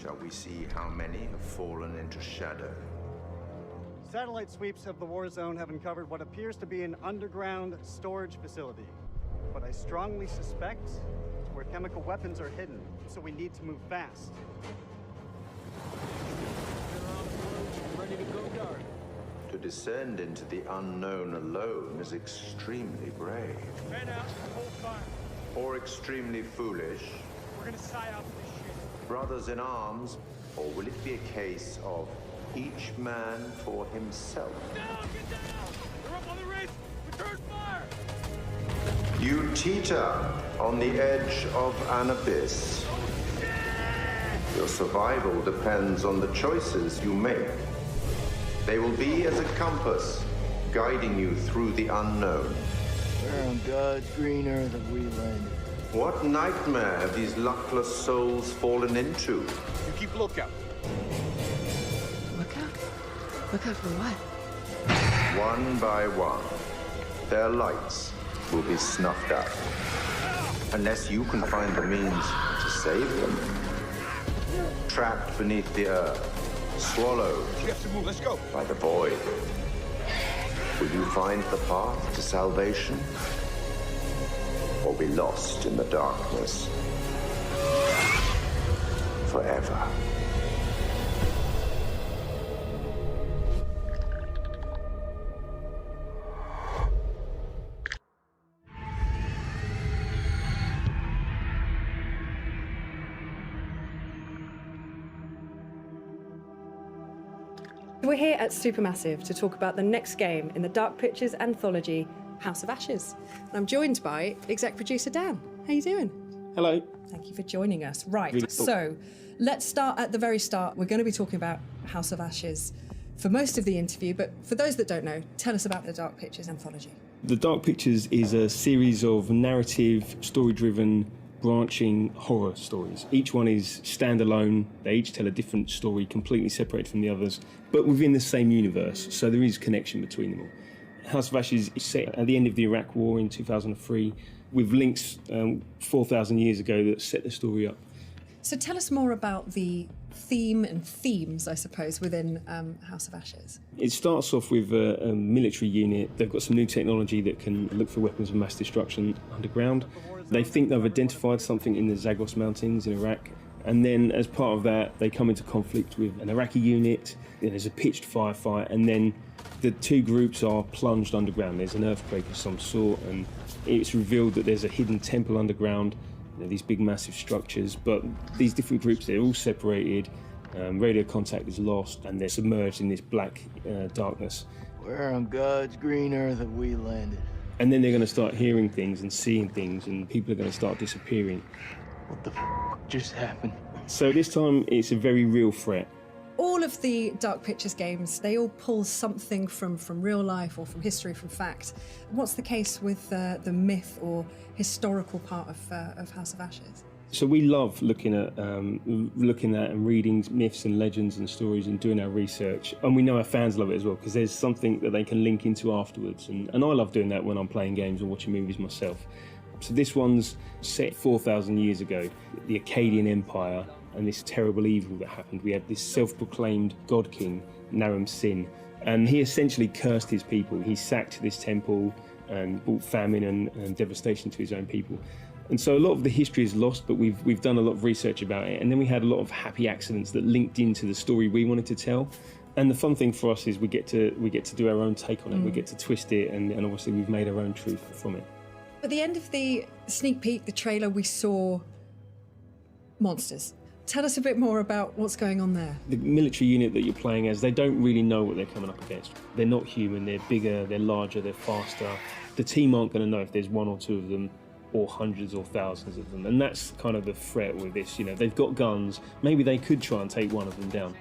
shall we see how many have fallen into shadow. Satellite sweeps of the war zone have uncovered what appears to be an underground storage facility. But I strongly suspect it's where chemical weapons are hidden, so we need to move fast. Ready to go, guard. To descend into the unknown alone is extremely brave. Man out, hold fire. Or extremely foolish. We're gonna psy out this shit. Brothers in arms, or will it be a case of each man for himself? Down, get down! They're up on the ridge! Return fire! You teeter on the edge of an abyss. Oh, shit! Your survival depends on the choices you make. They will be as a compass, guiding you through the unknown. Where on God's green earth have we landed? What nightmare have these luckless souls fallen into? You keep lookout. Look out? Look out for what? One by one, their lights will be snuffed out. Unless you can find the means to save them. Trapped beneath the earth, swallowed We have to move, let's go. by the void. Will you find the path to salvation? Or be lost in the darkness forever? We're here at Supermassive to talk about the next game in the Dark Pictures anthology, House of Ashes. And I'm joined by exec producer Dan. How you doing? Hello. Thank you for joining us. Right, Really cool. So let's start at the very start. We're going to be talking about House of Ashes for most of the interview, but for those that don't know, tell us about the Dark Pictures anthology. The Dark Pictures is a series of narrative, story-driven, branching horror stories. Each one is standalone. They each tell a different story, completely separated from the others, but within the same universe, so there is connection between them all. House of Ashes is set at the end of the Iraq War in 2003, with links 4,000 years ago that set the story up. So tell us more about the theme and themes, I suppose, within House of Ashes. It starts off with a military unit. They've got some new technology that can look for weapons of mass destruction underground. They think they've identified something in the Zagros Mountains in Iraq. And then as part of that, they come into conflict with an Iraqi unit. There's a pitched firefight, and then the two groups are plunged underground. There's an earthquake of some sort, and it's revealed that there's a hidden temple underground, these big massive structures, but these different groups, they're all separated, radio contact is lost, and they're submerged in this black darkness. Where on God's green earth have we landed? And then they're going to start hearing things and seeing things, and people are going to start disappearing. What the f just happened? So this time it's a very real threat. All of the Dark Pictures games, they all pull something from real life or from history, from fact. What's the case with the myth or historical part of House of Ashes? So we love looking at and reading myths and legends and stories and doing our research, and we know our fans love it as well because there's something that they can link into afterwards, and I love doing that when I'm playing games or watching movies myself. So this one's set 4,000 years ago, the Akkadian Empire, and this terrible evil that happened. We had this self-proclaimed god king, Naram Sin, and he essentially cursed his people. He sacked this temple and brought famine and devastation to his own people. And so a lot of the history is lost, but we've done a lot of research about it, and then we had a lot of happy accidents that linked into the story we wanted to tell. And the fun thing for us is we get to do our own take on it. We get to twist it, and obviously we've made our own truth from it. At the end of the sneak peek, the trailer, we saw monsters. Tell us a bit more about what's going on there. The military unit that you're playing as, they don't really know what they're coming up against. They're not human, they're bigger, they're larger, they're faster. The team aren't going to know if there's one or two of them or hundreds or thousands of them. And that's kind of the threat with this. They've got guns. Maybe they could try and take one of them down.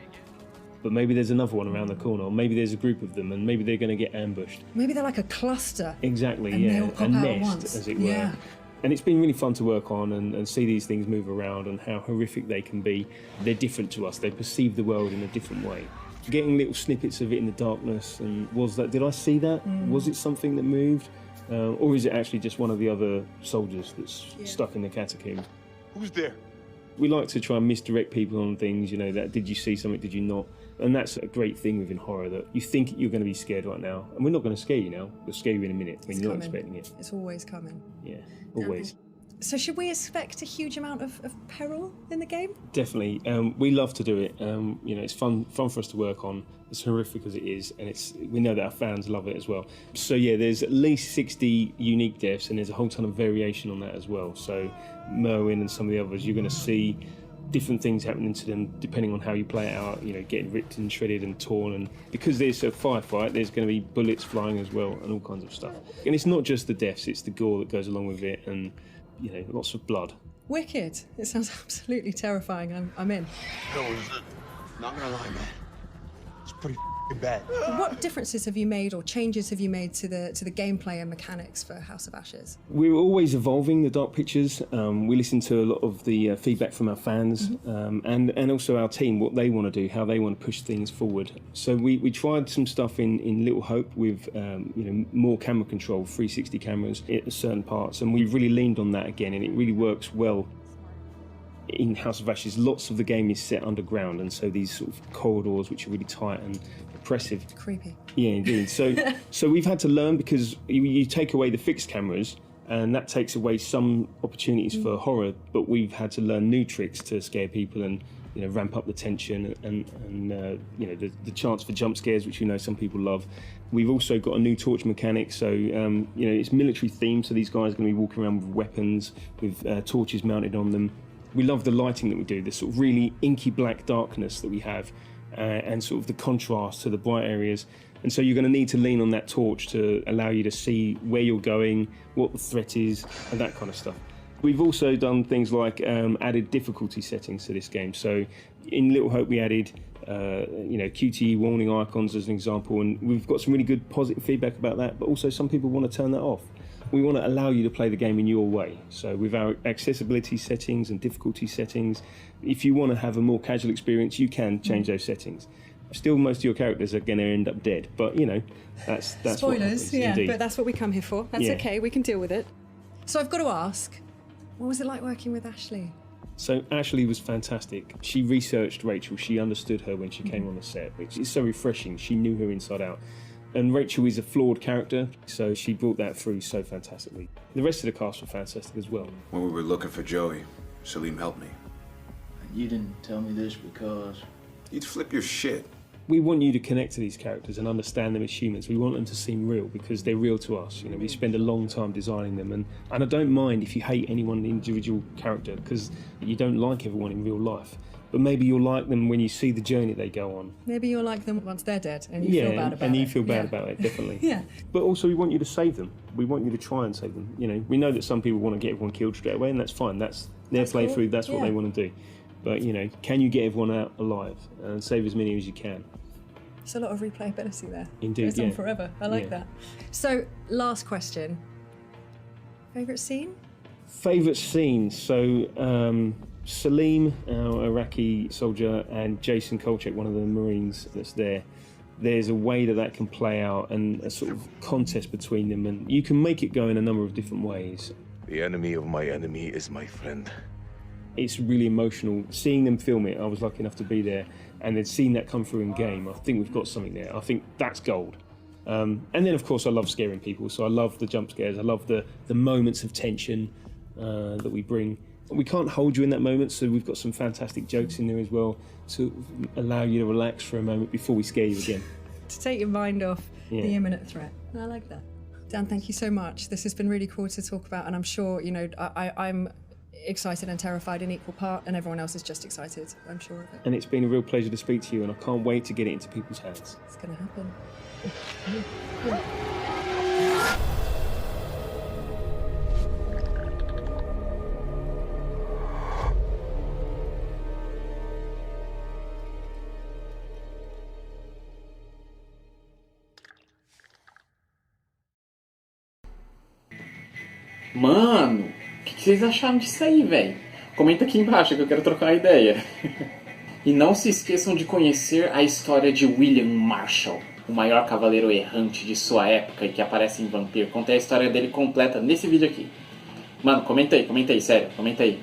But maybe there's another one around the corner, or maybe there's a group of them, and maybe they're going to get ambushed. Maybe they're like a cluster. Exactly, and yeah. they all pop a out nest, at once. as it were. Yeah. And it's been really fun to work on and see these things move around and how horrific they can be. They're different to us. They perceive the world in a different way. Getting little snippets of it in the darkness, and did I see that? Was it something that moved? Or is it actually just one of the other soldiers that's stuck in the catacomb? Who's there? We like to try and misdirect people on things, you know, that did you see something, did you not? And that's a great thing within horror, that you think you're going to be scared right now, and we're not going to scare you now. We'll scare you in a minute when you're not expecting it. It's always coming. Yeah, always. So should we expect a huge amount of peril in the game? Definitely. We love to do it. You know, it's fun for us to work on. As horrific as it is, and we know that our fans love it as well. So yeah, there's at least 60 unique deaths, and there's a whole ton of variation on that as well. So Merwin and some of the others, you're going to see different things happening to them depending on how you play it out, you know, getting ripped and shredded and torn, and because there's a firefight, there's going to be bullets flying as well and all kinds of stuff. And it's not just the deaths, it's the gore that goes along with it, and you know, lots of blood. Wicked. It sounds absolutely terrifying. I'm in. Not gonna lie, man. It's pretty bad. What differences have you made, or changes have you made to the gameplay and mechanics for House of Ashes? We're always evolving the Dark Pictures. We listen to a lot of the feedback from our fans, and also our team, what they want to do, how they want to push things forward. So we tried some stuff in Little Hope with you know, more camera control, 360 cameras at certain parts, and we've really leaned on that again, and it really works well. In House of Ashes, lots of the game is set underground, and so these sort of corridors, which are really tight and oppressive. Creepy. Yeah, indeed. So we've had to learn, because you take away the fixed cameras, and that takes away some opportunities for horror. But we've had to learn new tricks to scare people, and you know, ramp up the tension, and you know, the chance for jump scares, which we know some people love. We've also got a new torch mechanic, so you know, it's military themed. So these guys are going to be walking around with weapons, with torches mounted on them. We love the lighting that we do, the sort of really inky black darkness that we have, and sort of the contrast to the bright areas. And so you're going to need to lean on that torch to allow you to see where you're going, what the threat is, and that kind of stuff. We've also done things like added difficulty settings to this game. So in Little Hope we added you know, QTE warning icons as an example, and we've got some really good positive feedback about that, but also some people want to turn that off. We want to allow you to play the game in your way. So with our accessibility settings and difficulty settings, if you want to have a more casual experience, you can change those settings. Still, most of your characters are going to end up dead, but you know, that's spoilers, what happens, yeah, indeed. but that's what we come here for. That's Yeah. okay, we can deal with it. So I've got to ask, what was it like working with Ashley? So Ashley was fantastic. She researched Rachel, she understood her when she came on the set, which is so refreshing. She knew her inside out. And Rachel is a flawed character, so she brought that through so fantastically. The rest of the cast were fantastic as well. When we were looking for Joey, Salim helped me. You didn't tell me this because... You'd flip your shit. We want you to connect to these characters and understand them as humans. We want them to seem real because they're real to us. You know, we spend a long time designing them, and I don't mind if you hate any one individual character, because you don't like everyone in real life. But maybe you'll like them when you see the journey they go on. Maybe you'll like them once they're dead and you feel bad about it. and you feel bad about it, definitely. Yeah. But also we want you to save them. We want you to try and save them. You know, we know that some people want to get everyone killed straight away, and that's fine. That's their playthrough, cool. that's what they want to do. But, you know, can you get everyone out alive and save as many as you can? There's a lot of replayability there. Indeed, Goes on forever. I like that. So, last question. Favourite scene? Favourite scene? So, Salim, our Iraqi soldier, and Jason Kolchak, one of the Marines that's there. There's a way that can play out, and a sort of contest between them, and you can make it go in a number of different ways. The enemy of my enemy is my friend. It's really emotional. Seeing them film it, I was lucky enough to be there, and then seeing that come through in game, I think we've got something there. I think that's gold. And then, of course, I love scaring people, so I love the jump scares. I love the moments of tension that we bring. We can't hold you in that moment, so we've got some fantastic jokes in there as well to allow you to relax for a moment before we scare you again. To take your mind off the imminent threat. I like that. Dan, thank you so much. This has been really cool to talk about, and I'm sure, you know, I'm excited and terrified in equal part, and everyone else is just excited, I'm sure of it. And it's been a real pleasure to speak to you, and I can't wait to get it into people's hands. It's going to happen. Mano, o que vocês acharam disso aí, velho? Comenta aqui embaixo que eu quero trocar ideia. E não se esqueçam de conhecer a história de William Marshall, o maior cavaleiro errante de sua época e que aparece em Vampire. Contei a história dele completa nesse vídeo aqui. Mano, comenta aí, sério, comenta aí.